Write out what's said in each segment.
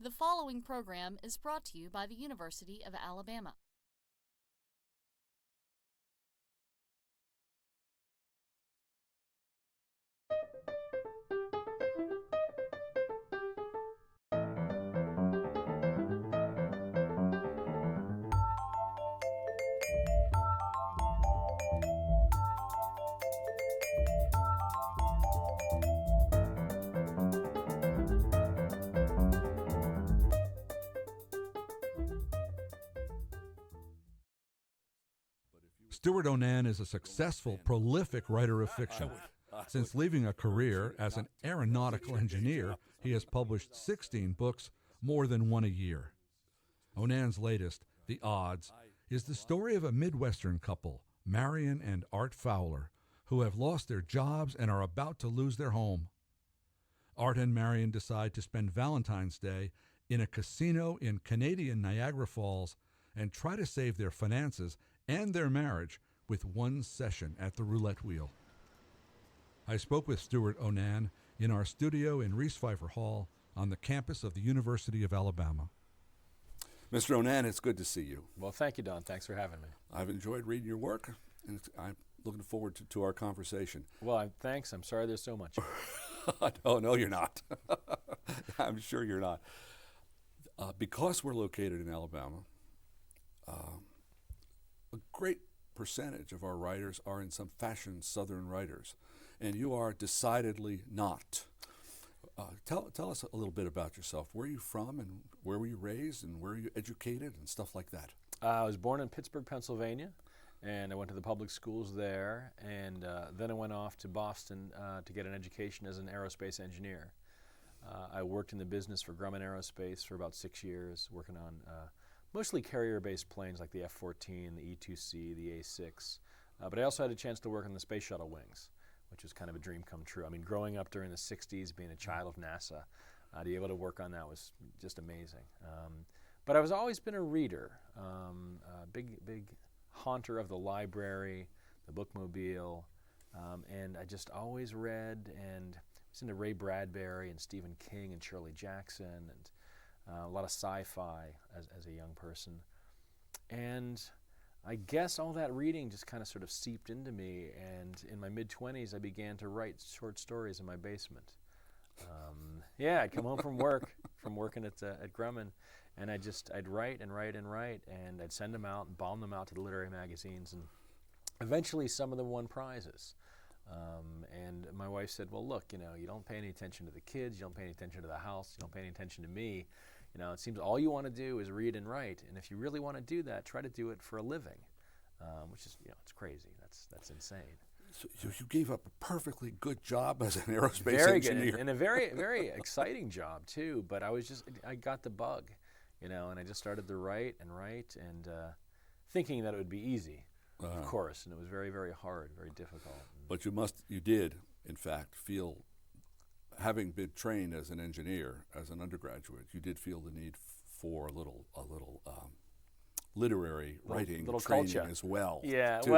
The following program is brought to you by the University of Alabama. Stewart O'Nan is a successful, prolific writer of fiction. Since leaving a career as an aeronautical engineer, he has published 16 books, more than one a year. O'Nan's latest, The Odds, is the story of a Midwestern couple, Marion and Art Fowler, who have lost their jobs and are about to lose their home. Art and Marion decide to spend Valentine's Day in a casino in Canadian Niagara Falls and try to save their finances and their marriage with one session at the roulette wheel. I spoke with Stewart O'Nan in our studio in Reese Phifer Hall on the campus of the University of Alabama. Mr. O'Nan, it's good to see you. Well, thank you, Don. Thanks for having me. I've enjoyed reading your work, and I'm looking forward to our conversation. Well, thanks. I'm sorry there's so much. No, you're not. I'm sure you're not. Because we're located in Alabama, a great percentage of our writers are in some fashion Southern writers, and you are decidedly not. Tell us a little bit about yourself. Where are you from, and where were you raised, and where are you educated, and stuff like that? I was born in Pittsburgh, Pennsylvania, and I went to the public schools there, and then I went off to Boston to get an education as an aerospace engineer. I worked in the business for Grumman Aerospace for about 6 years, working on mostly carrier-based planes like the F-14, the E-2C, the A-6. But I also had a chance to work on the space shuttle wings, which was kind of a dream come true. I mean, growing up during the 60s, being a child of NASA, to be able to work on that was just amazing. But I've always been a reader, a big haunter of the library, the bookmobile, and I just always read and was into Ray Bradbury and Stephen King and Shirley Jackson and a lot of sci-fi as a young person. And I guess all that reading just kind of sort of seeped into me, and in my mid-20s I began to write short stories in my basement. I'd come home from working at Grumman, and I'd write, and I'd send them out and bomb them out to the literary magazines, and eventually some of them won prizes. And my wife said, well, look, you don't pay any attention to the kids, you don't pay any attention to the house, you don't pay any attention to me. It seems all you want to do is read and write, and if you really want to do that, try to do it for a living, which is, it's crazy. That's insane. So you gave up a perfectly good job as an aerospace very engineer. Good, and a very exciting job too. But I got the bug, and I just started to write, and thinking that it would be easy, of course, and it was very, very hard, very difficult. But you did, in fact, feel, having been trained as an engineer, as an undergraduate, you did feel the need for a little literary writing little training culture as well. Yeah, too,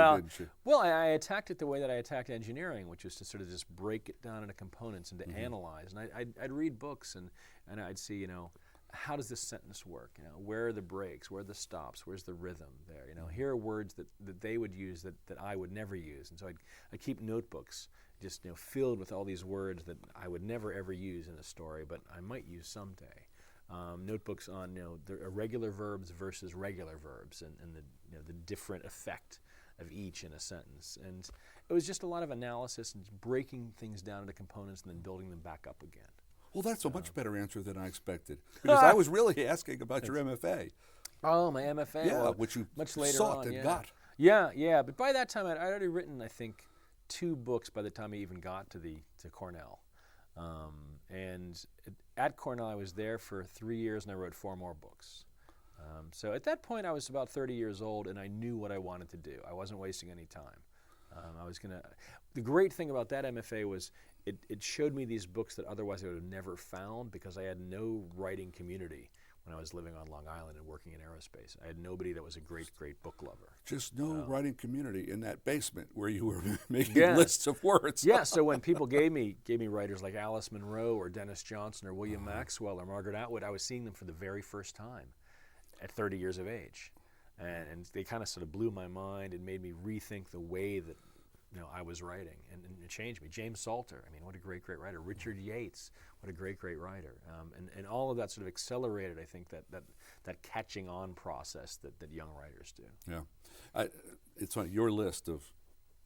well, I attacked it the way that I attacked engineering, which is to sort of just break it down into components and to analyze. And I'd read books and I'd see, how does this sentence work? Where are the breaks? Where are the stops? Where's the rhythm there? Here are words that they would use that I would never use. And so I'd keep notebooks just filled with all these words that I would never ever use in a story, but I might use someday. Notebooks on the irregular verbs versus regular verbs and the different effect of each in a sentence. And it was just a lot of analysis and breaking things down into components and then building them back up again. Well, that's a much better answer than I expected, because I was really asking about your MFA. Oh, my MFA? Yeah, well, which you much later sought on, and yeah. got. Yeah, but by that time I'd already written, I think, 2 books by the time I even got to Cornell. And at Cornell I was there for 3 years and I wrote 4 more books. So at that point I was about 30 years old and I knew what I wanted to do. I wasn't wasting any time. The great thing about that MFA was it showed me these books that otherwise I would have never found, because I had no writing community when I was living on Long Island and working in aerospace. I had nobody that was a great book lover. Just no writing community in that basement where you were making Yeah. lists of words. Yeah, so when people gave me writers like Alice Munro or Dennis Johnson or William Maxwell or Margaret Atwood, I was seeing them for the very first time at 30 years of age. And they kind of sort of blew my mind and made me rethink the way that I was writing, and it changed me. James Salter, I mean, what a great writer. Richard Yates, what a great writer. And all of that sort of accelerated, I think, that catching on process that young writers do. Yeah. It's funny, your list of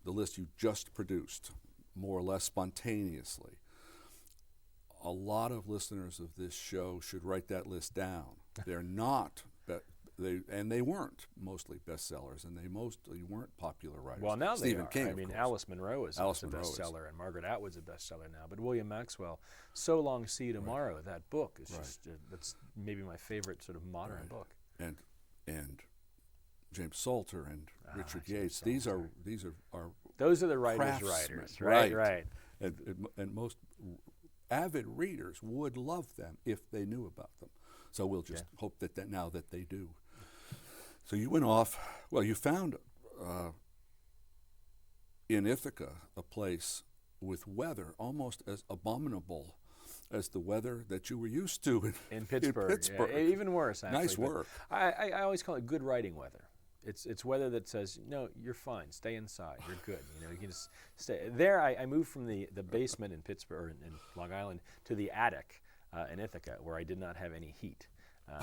the list you just produced, more or less spontaneously. A lot of listeners of this show should write that list down. They're not, they weren't mostly bestsellers, and they mostly weren't popular writers. Well, now Stephen they are. King, I mean, of course. Alice Munro is a bestseller, and Margaret Atwood's a bestseller now. But William Maxwell, So Long, See You Tomorrow, that book is just that's maybe my favorite sort of modern book. And James Salter and Richard Yates. James These are those are the writers, craftsmen, right. And most avid readers would love them if they knew about them. So we'll just hope that now that they do. So you went off. Well, you found in Ithaca a place with weather almost as abominable as the weather that you were used to in Pittsburgh. Yeah, even worse, actually. Nice work. I always call it good writing weather. It's weather that says, no, you're fine, stay inside, you're good. You can just stay. There, I moved from the basement in Pittsburgh, in Long Island, to the attic in Ithaca, where I did not have any heat.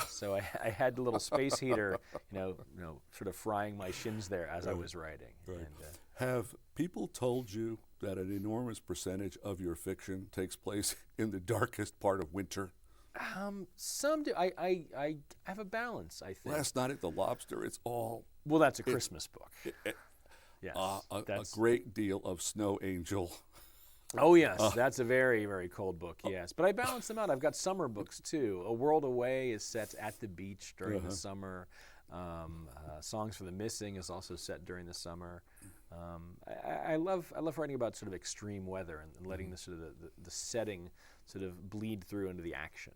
So I had the little space heater, sort of frying my shins there as I was writing. Right. And, have people told you that an enormous percentage of your fiction takes place in the darkest part of winter? Some do. I have a balance, I think. Last Night at the Lobster, it's all... Well, that's a Christmas book. Yes. A great deal of Snow Angel. Oh, yes. That's a very, very cold book, yes. But I balance them out. I've got summer books, too. A World Away is set at the beach during the summer. Songs for the Missing is also set during the summer. I love writing about sort of extreme weather and letting the sort of the setting sort of bleed through into the action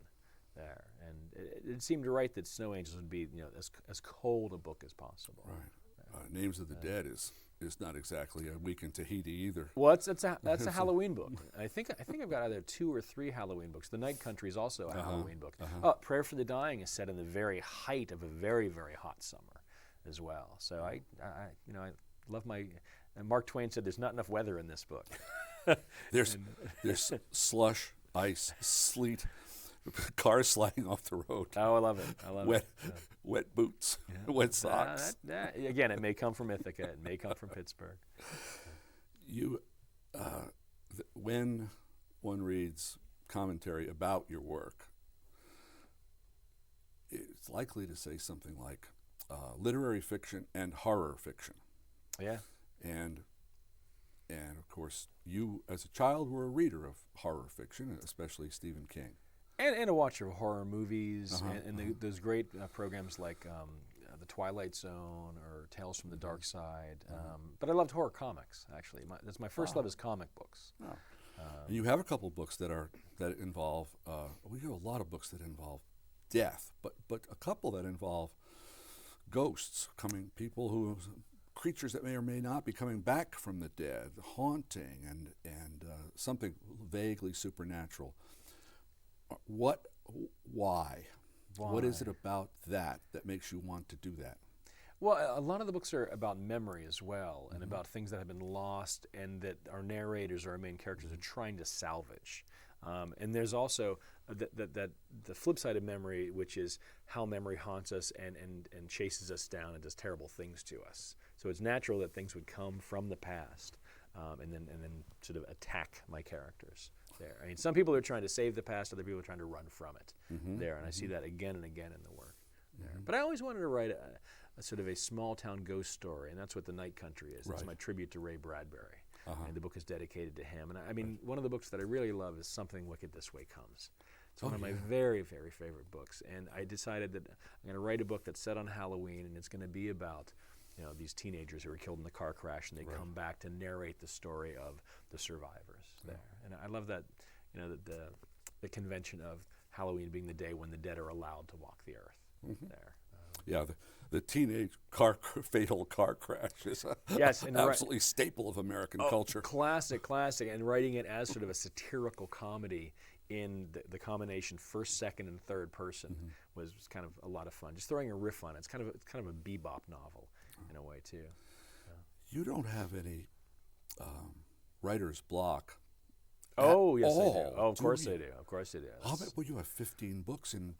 there. And it seemed right that Snow Angels would be as cold a book as possible. Right. Names of the Dead is not exactly a week in Tahiti either. Well, that's a Halloween book. I think I've got either 2 or 3 Halloween books. The Night Country is also a Halloween book. Prayer for the Dying is set in the very height of a very, very hot summer as well. So I love my. And Mark Twain said, "There's not enough weather in this book." There's slush, ice, sleet, cars sliding off the road. Oh, I love it. Wet boots, wet socks. Again, it may come from Ithaca. It may come from Pittsburgh. When one reads commentary about your work, it's likely to say something like literary fiction and horror fiction. Yeah. And of course, you as a child were a reader of horror fiction, especially Stephen King. And a watcher of horror movies and those great programs like The Twilight Zone or Tales from the Dark Side. But I loved horror comics, actually. That's my first love is comic books. Oh. And you have a couple books that involve. We have a lot of books that involve death, but a couple that involve ghosts creatures that may or may not be coming back from the dead, haunting and something vaguely supernatural. Why? What is it about that makes you want to do that? Well, a lot of the books are about memory as well, and about things that have been lost and that our narrators or our main characters are trying to salvage. And there's also the flip side of memory, which is how memory haunts us and chases us down and does terrible things to us. So it's natural that things would come from the past and then sort of attack my characters there. I mean, some people are trying to save the past, other people are trying to run from it there, and I see that again and again in the work there. But I always wanted to write a sort of a small-town ghost story, and that's what The Night Country is. It's my tribute to Ray Bradbury. And the book is dedicated to him. And I mean, one of the books that I really love is Something Wicked This Way Comes. It's one of my very, very favorite books. And I decided that I'm going to write a book that's set on Halloween, and it's going to be about these teenagers who were killed in the car crash, and they come back to narrate the story of the survivors there. And I love that, the convention of Halloween being the day when the dead are allowed to walk the earth. There. Yeah, the teenage fatal car crash is Yes, and absolutely staple of American culture. Classic, and writing it as sort of a satirical comedy in the combination first, second, and third person was kind of a lot of fun. Just throwing a riff on it. It's kind of a bebop novel in a way too. You don't have any writer's block. Oh yes, all, I do. Oh, of course you? I do. Of course I do. How about, well, you have 15 books in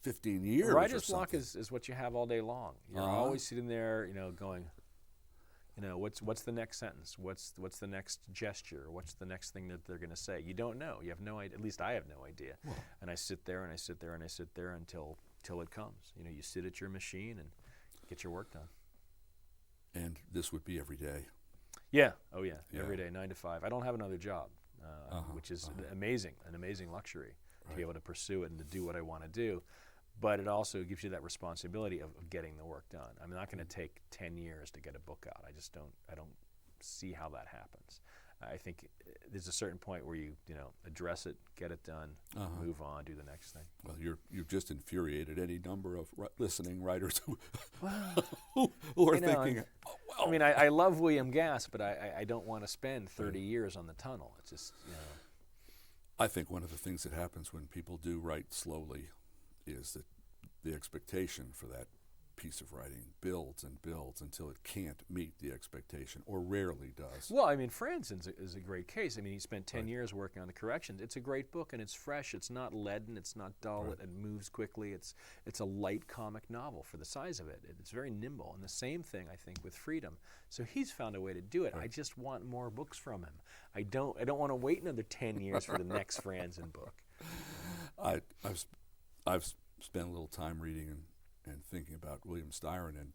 15 years. Writer's or block something. is what you have all day long. You're always sitting there, going, what's the next sentence? What's the next gesture? What's the next thing that they're going to say? You don't know. You have no idea. At least I have no idea. Well, and I sit there and I sit there and I sit there until it comes. You sit at your machine and get your work done. And this would be every day. Yeah. Oh yeah. Every day, 9 to 5. I don't have another job, which is an amazing luxury to be able to pursue it and to do what I want to do. But it also gives you that responsibility of getting the work done. I'm not going to take 10 years to get a book out. I don't see how that happens. I think there's a certain point where you address it, get it done, move on, do the next thing. Well, you've just infuriated any number of listening writers who are thinking, I mean, I love William Gass, but I don't want to spend 30 years on the tunnel. It's just, I think one of the things that happens when people do write slowly is that the expectation for that piece of writing builds and builds until it can't meet the expectation, or rarely does. Well, I mean, Franzen's is a great case. I mean, he spent 10 years working on the corrections. It's a great book, and it's fresh. It's not leaden. It's not dull. It moves quickly. It's a light comic novel for the size of it. It's very nimble. And the same thing, I think, with Freedom. So he's found a way to do it. I just want more books from him. I don't want to wait another 10 years for the next Franzen book. I've spent a little time reading and thinking about William Styron, and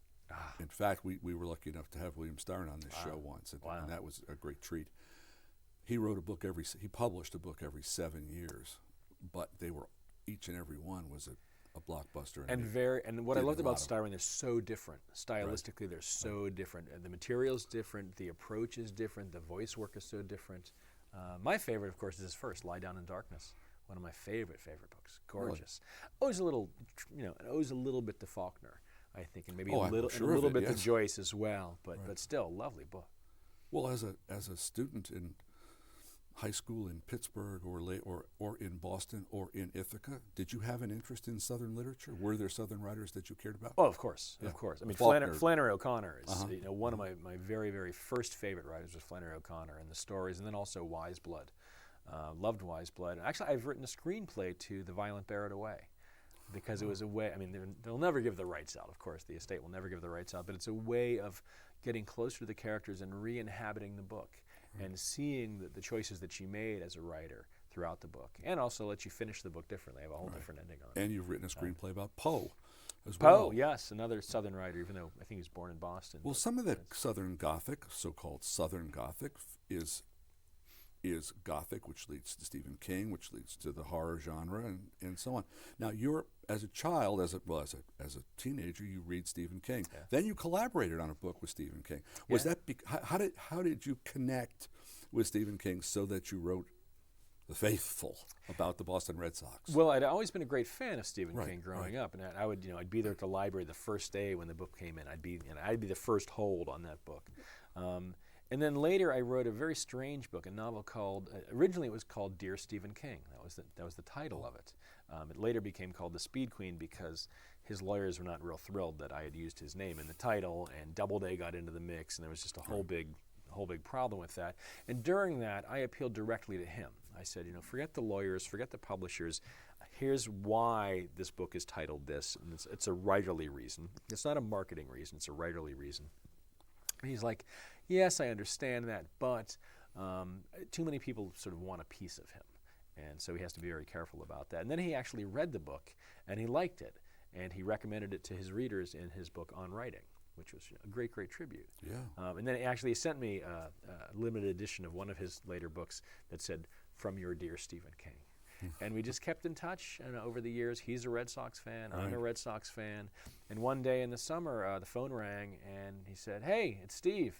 in fact, we were lucky enough to have William Styron on this show once, and that was a great treat. He published a book every 7 years, but they were, each and every one was a blockbuster. And what I loved about Styron, they're so different. Stylistically, they're so different. The material's different, the approach is different, the voice work is so different. My favorite, of course, is his first, Lie Down in Darkness. One of my favorite books. Gorgeous. Really? Owes a little bit to Faulkner, I think, and maybe a little bit to Joyce as well. But still, lovely book. Well, as a student in high school in Pittsburgh or in Boston or in Ithaca, did you have an interest in Southern literature? Were there Southern writers that you cared about? Oh, of course. I mean, Flannery O'Connor is one of my very, very first favorite writers was Flannery O'Connor and the stories, and then also Wise Blood. Loved Wise Blood. Actually, I've written a screenplay to The Violent Bear It Away because it was a way, I mean, they'll never give the rights out, of course. The estate will never give the rights out, but it's a way of getting closer to the characters and re-inhabiting the book and seeing the choices that she made as a writer throughout the book, and also let you finish the book differently. I have a whole different ending on it. And you've written a screenplay about Poe as well. Poe, yes, another Southern writer, even though I think he was born in Boston. Well, some of that Southern Gothic, so-called Southern Gothic, is Gothic, which leads to Stephen King, which leads to the horror genre, and so on. Now, you're, as a child, as a teenager, you read Stephen King. Yeah. Then you collaborated on a book with Stephen King. Was that how did you connect with Stephen King so that you wrote The Faithful about the Boston Red Sox? Well, I'd always been a great fan of Stephen King growing up, and I would, I'd be there at the library the first day when the book came in. I'd be the first hold on that book. And then later, I wrote a very strange book, a novel called. Originally, it was called Dear Stephen King. That was the title of it. It later became called The Speed Queen because his lawyers were not real thrilled that I had used his name in the title, and Doubleday got into the mix, and there was just a whole big problem with that. And during that, I appealed directly to him. I said, forget the lawyers, forget the publishers. Here's why this book is titled this, and it's a writerly reason. It's not a marketing reason. It's a writerly reason. And he's like, yes, I understand that, but too many people sort of want a piece of him. And so he has to be very careful about that. And then he actually read the book, and he liked it. And he recommended it to his readers in his book On Writing, which was a great, great tribute. Yeah. And then he sent me a limited edition of one of his later books that said, From Your Dear Stephen King. And we just kept in touch, and over the years, he's a Red Sox fan, I'm a Red Sox fan. And one day in the summer, the phone rang, and he said, hey, it's Steve.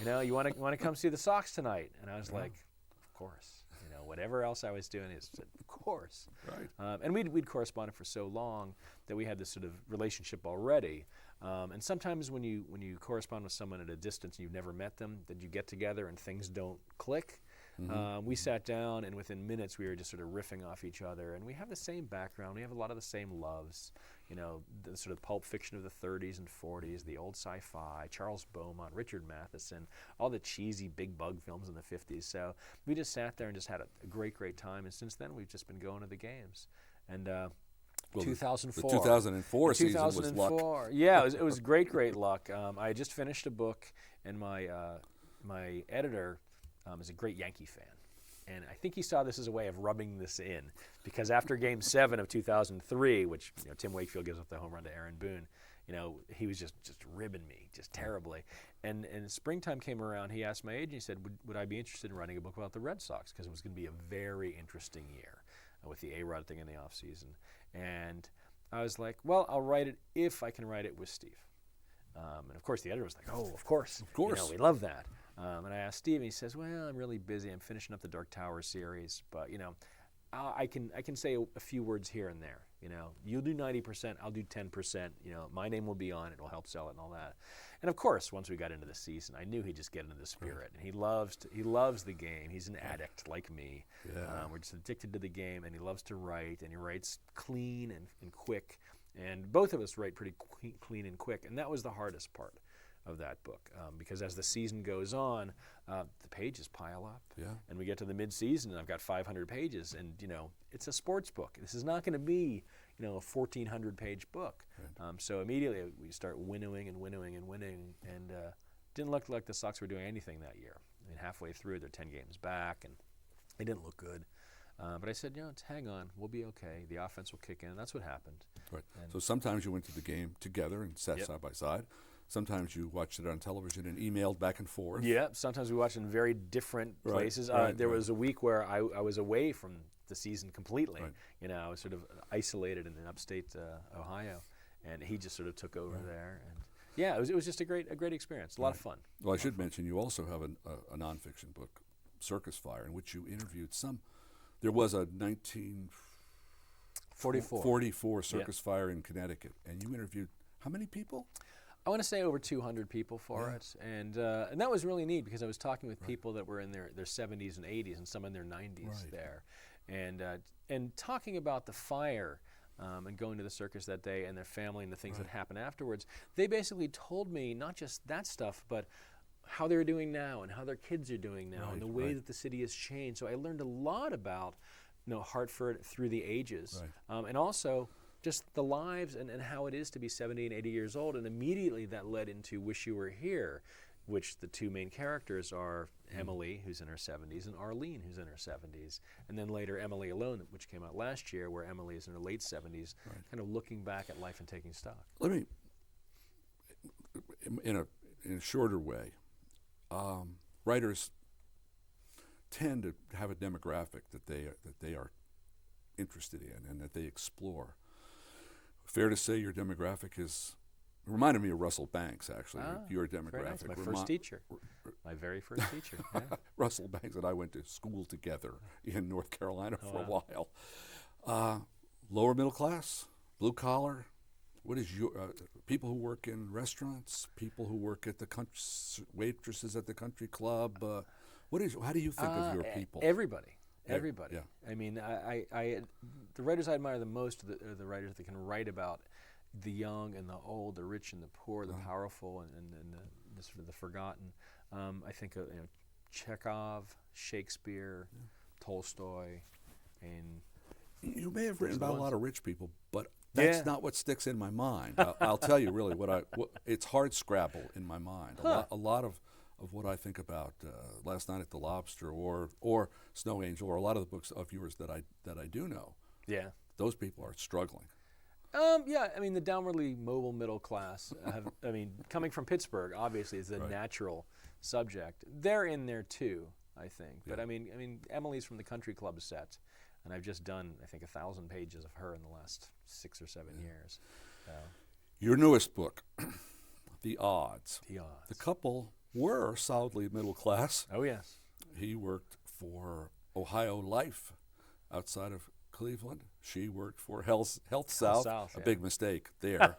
You want to come see the Sox tonight? And I was like, of course. whatever else I was doing. He said, of course. Right. And we'd corresponded for so long that we had this sort of relationship already. And sometimes when you correspond with someone at a distance and you've never met them, then you get together and things don't click. We sat down, and within minutes we were just sort of riffing off each other. And we have the same background. We have a lot of the same loves. The sort of pulp fiction of the 30s and 40s, the old sci-fi, Charles Beaumont, Richard Matheson, all the cheesy big bug films in the 50s. So we just sat there and just had a great, great time. And since then, we've just been going to the games. And 2004. The 2004 season was luck. Yeah, it was great, great luck. I had just finished a book, and my editor is a great Yankee fan. And I think he saw this as a way of rubbing this in, because after Game 7 of 2003, which Tim Wakefield gives up the home run to Aaron Boone, he was just ribbing me, just terribly. And springtime came around, he asked my agent, he said, would I be interested in writing a book about the Red Sox? Because it was going to be a very interesting year with the A-Rod thing in the offseason. And I was like, well, I'll write it if I can write it with Steve. And of course, the editor was like, oh, of course. Of course. We love that. And I asked Steve, and he says, well, I'm really busy. I'm finishing up the Dark Tower series, but, I can say a few words here and there. You'll do 90%, I'll do 10%. My name will be on it. It'll help sell it and all that. And of course, once we got into the season, I knew he'd just get into the spirit. And he loves the game. He's an addict like me. Yeah. We're just addicted to the game, and he loves to write, and he writes clean and quick. And both of us write pretty clean and quick, and that was the hardest part of that book, because as the season goes on, the pages pile up. Yeah. And we get to the mid-season, and I've got 500 pages, and it's a sports book. This is not going to be a 1,400-page book. Right. So immediately we start winnowing, and didn't look like the Sox were doing anything that year. I mean, halfway through, they're 10 games back, and they didn't look good. But I said, hang on, we'll be okay. The offense will kick in, and that's what happened. Right. And So sometimes you went to the game together and sat Yep. side by side. Sometimes you watched it on television and emailed back and forth. Yeah, sometimes we watch in very different Right, places. right, There right. was a week where I was away from the season completely. Right. I was sort of isolated in upstate Ohio, and he just sort of took over there. And yeah, it was just a great experience. A lot of fun. Well, I should mention you also have a nonfiction book, Circus Fire, in which you interviewed some. There was a 1944 Circus Fire in Connecticut, and you interviewed how many people? I want to say over 200 people for it, and that was really neat, because I was talking with people that were in their 70s and 80s, and some in their 90s there, and talking about the fire and going to the circus that day and their family and the things that happened afterwards. They basically told me not just that stuff, but how they're doing now and how their kids are doing now and the way that the city has changed. So I learned a lot about Hartford through the ages, and also just the lives and how it is to be 70 and 80 years old. And immediately that led into Wish You Were Here, which the two main characters are Emily, who's in her 70s, and Arlene, who's in her 70s. And then later Emily Alone, which came out last year, where Emily is in her late 70s, kind of looking back at life and taking stock. Let me, in a shorter way, writers tend to have a demographic that they are interested in and that they explore. Fair to say your demographic reminded me of Russell Banks, actually. Your demographic. Very nice. My first teacher. My very first teacher. Yeah. Russell Banks and I went to school together in North Carolina for a while. Lower middle class, blue collar. What is your people who work in restaurants, people who work at the waitresses at the country club? How do you think of your people? Everybody. Yeah. I mean, the writers I admire the most are the writers that can write about the young and the old, the rich and the poor, the powerful and the sort of the forgotten. I think of Chekhov, Shakespeare, Tolstoy, and you may have written about a lot of rich people, but that's not what sticks in my mind. I'll tell you really it's hard scrabble in my mind. A lot of what I think about Last Night at the Lobster or Snow Angel, or a lot of the books of yours that I do know. Yeah, those people are struggling. Yeah, I mean the downwardly mobile middle class. Coming from Pittsburgh, obviously, is a natural subject. They're in there too, I think. But I mean, Emily's from the country club set, and I've just done, I think, 1,000 pages of her in the last 6 or 7 years. So. Your newest book, The Odds. The Odds. The couple were solidly middle class. Oh yes. He worked for Ohio Life outside of Cleveland. She worked for Health South, a big mistake there.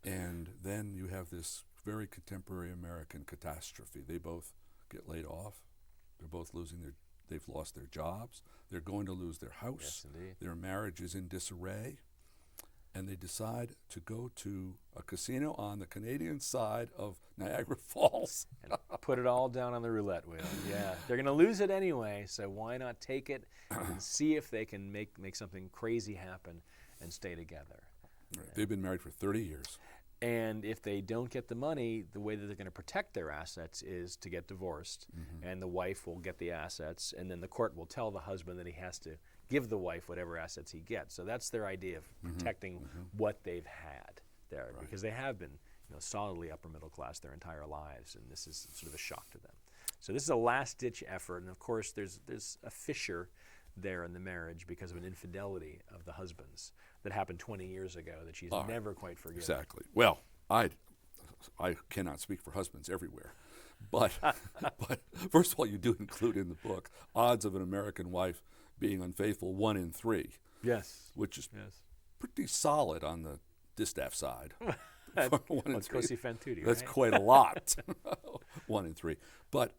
And then you have this very contemporary American catastrophe. They both get laid off. They're both they've lost their jobs. They're going to lose their house. Yes, indeed. Their marriage is in disarray. And they decide to go to a casino on the Canadian side of Niagara Falls. And put it all down on the roulette wheel. Yeah, they're going to lose it anyway, so why not take it and see if they can make something crazy happen and stay together. Right. They've been married for 30 years. And if they don't get the money, the way that they're going to protect their assets is to get divorced, and the wife will get the assets, and then the court will tell the husband that he has to give the wife whatever assets he gets. So that's their idea of protecting what they've had there, because they have been, solidly upper middle class their entire lives, and this is sort of a shock to them. So this is a last-ditch effort, and of course there's a fissure there in the marriage because of an infidelity of the husband's that happened 20 years ago that she's never quite forgiven. Exactly. Well, I cannot speak for husbands everywhere, but first of all, you do include in the book odds of an American wife being unfaithful 1 in 3. Yes. Which is pretty solid on the distaff side. 1 in 3. That's quite a lot. 1 in 3. But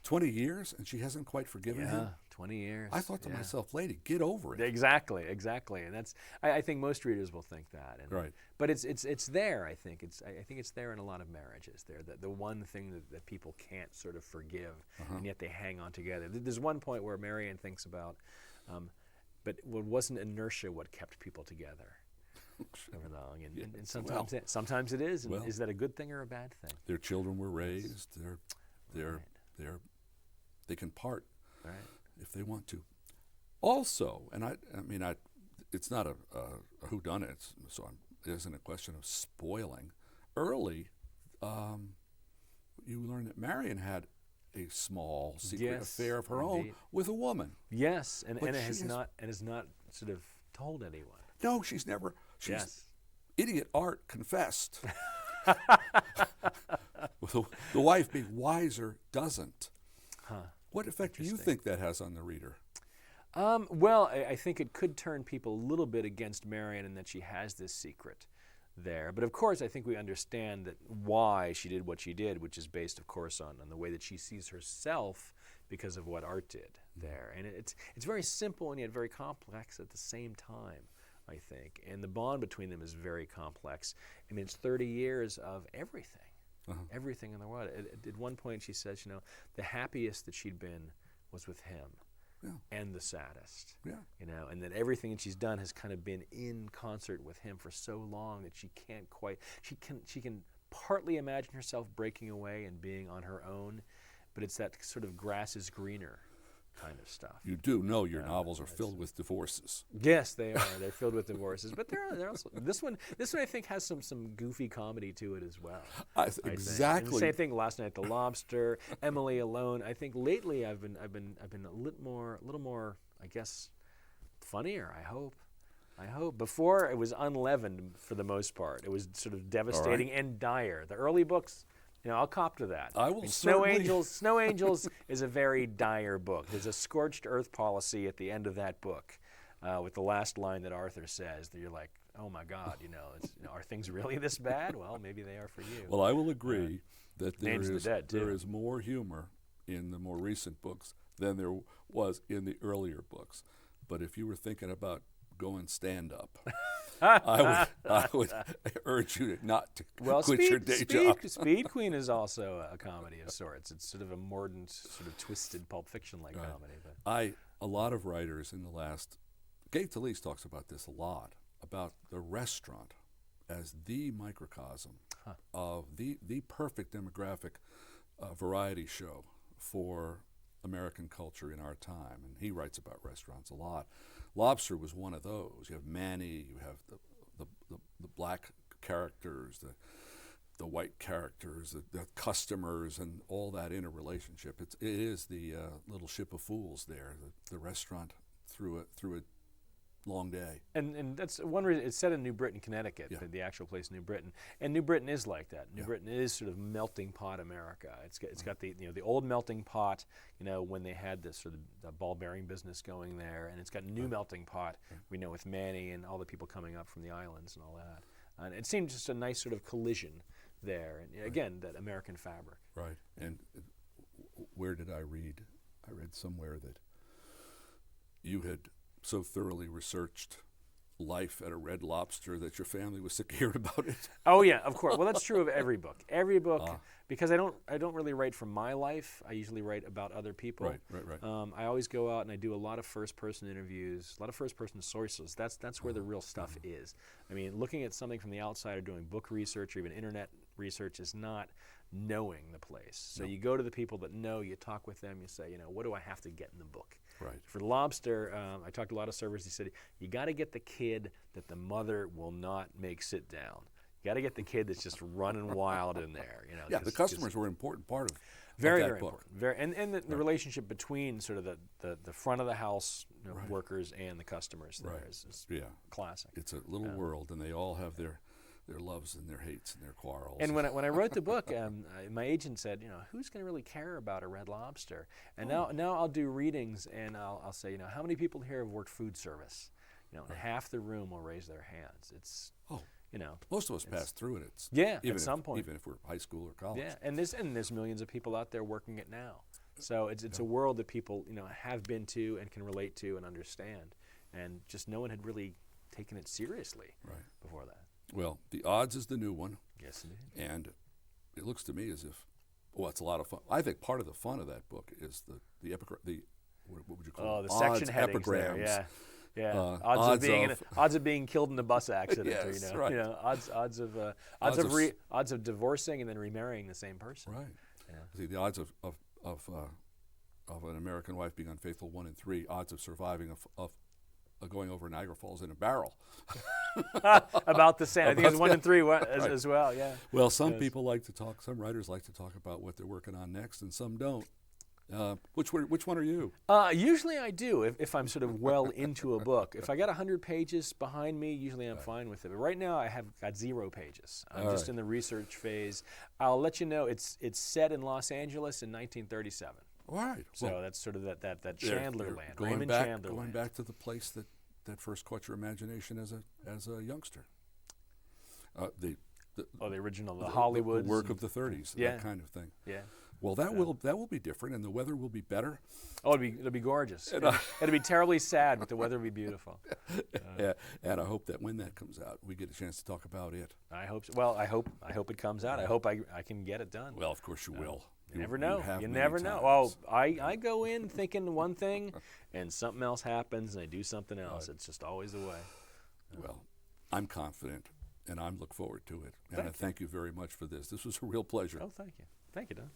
20 years and she hasn't quite forgiven him? 20 years. I thought to myself, lady, get over it. Exactly. And that's I think most readers will think that. And, right. But it's there, I think. I think it's there in a lot of marriages. There, the one thing that people can't sort of forgive, and yet they hang on together. There's one point where Marion thinks about, but it wasn't inertia what kept people together over long. And sometimes it is. And is that a good thing or a bad thing? Their children were raised. They can part if they want to. Also, and I mean, it's not a whodunit, so it isn't a question of spoiling. Early, you learn that Marion had a small secret affair of her own with a woman. Yes, and has not sort of told anyone. No, she's never. Idiot Art confessed. The wife, being wiser, doesn't. What effect do you think that has on the reader? Well, I think it could turn people a little bit against Marion in that she has this secret there. But of course, I think we understand that why she did what she did, which is based, of course, on the way that she sees herself because of what Art did there. And it's very simple and yet very complex at the same time, I think. And the bond between them is very complex. I mean, it's 30 years of everything. Everything in the world. At one point, she says, the happiest that she'd been was with him, and the saddest. And that everything that she's done has kind of been in concert with him for so long that she can't quite. She can partly imagine herself breaking away and being on her own, but it's that sort of grass is greener kind of stuff. You do know your novels are filled with divorces. Yes, they are. They're filled with divorces, but they're also this one I think has some goofy comedy to it as well. Exactly. The same thing. Last Night at the Lobster, Emily Alone. I think lately I've been a little more I guess funnier. I hope. Before it was unleavened for the most part. It was sort of devastating and dire. The early books. I'll cop to that. I will Snow Angels is a very dire book. There's a scorched earth policy at the end of that book with the last line that Arthur says that you're like, oh my God, are things really this bad? Well, maybe they are for you. Well, I will agree that there is more humor in the more recent books than there was in the earlier books. But if you were thinking about going stand-up, I would urge you not to quit your day job. Speed Queen is also a comedy of sorts. It's sort of a mordant, sort of twisted Pulp Fiction-like comedy. But. A lot of writers in the last, Gabe Talese talks about this a lot, about the restaurant as the microcosm of the perfect demographic variety show for American culture in our time. And he writes about restaurants a lot. Lobster was one of those. You have Manny, you have the black characters, the white characters, the customers, and all that interrelationship. It is the little ship of fools there. The restaurant through a long day. And that's one reason it's set in New Britain, Connecticut, the actual place, New Britain. And New Britain is like that. New Britain is sort of melting pot America. It's got the the old melting pot, when they had this sort of the ball bearing business going there, and it's got new melting pot. We know with Manny and all the people coming up from the islands and all that. And it seemed just a nice sort of collision there. And again, that American fabric. Right. And where did I read? I read somewhere that you had so thoroughly researched life at a Red Lobster that your family was sick of hearing about it. Oh yeah, of course. Well, that's true of every book. Every book, because I don't really write from my life. I usually write about other people. Right. I always go out and I do a lot of first-person interviews, a lot of first-person sources. That's where the real stuff is. I mean, looking at something from the outside or doing book research or even internet research is not knowing the place. So you go to the people that know, you talk with them, you say, what do I have to get in the book? Right. For Lobster, I talked to a lot of servers. He said, you got to get the kid that the mother will not make sit down. You got to get the kid that's just running wild in there. Yeah, the customers were an important part of very, that very book. important. And the relationship between sort of the front of the house workers and the customers there is classic. It's a little world, and they all have their loves and their hates and their quarrels. And when I wrote the book, my agent said, who's going to really care about a Red Lobster? And now I'll do readings, and I'll say, how many people here have worked food service? And half the room will raise their hands. It's most of us pass through it. At some point, even if we're high school or college. Yeah, and there's millions of people out there working it now. So it's a world that people have been to and can relate to and understand, and just no one had really taken it seriously before that. Well, The Odds is the new one. Yes, indeed. And it looks to me as if, it's a lot of fun. I think part of the fun of that book is the what would you call it? The section headings epigrams. There, yeah. Odds of being killed in a bus accident. Yes, right. Odds of divorcing and then remarrying the same person. Right. Yeah. See, the odds of an American wife being unfaithful, 1 in 3. Odds of surviving of going over Niagara Falls in a barrel. About the same. I think it's 1 in 3 as well. Yeah. Well, some people like to talk. Some writers like to talk about what they're working on next, and some don't. Which one are you? Usually I do if I'm sort of well into a book. If I got 100 pages behind me, usually I'm fine with it. But right now I have got 0 pages. I'm just in the research phase. I'll let you know it's set in Los Angeles in 1937. All right. So that's sort of that Chandler land, Going back to the place that first caught your imagination as a youngster. The original, the Hollywood work of the 30s, that kind of thing. Yeah. Well, that will be different, and the weather will be better. Oh, it'll be gorgeous. It'll be terribly sad, but the weather will be beautiful. And I hope that when that comes out, we get a chance to talk about it. I hope so. Well, I hope it comes out. I hope I can get it done. Well, of course you will. You never know. You never know. Times. Oh, I go in thinking one thing, and something else happens, and I do something else. It's just always the way. Well, I'm confident, and I look forward to it. And I thank you very much for this. This was a real pleasure. Oh, thank you. Thank you, Don.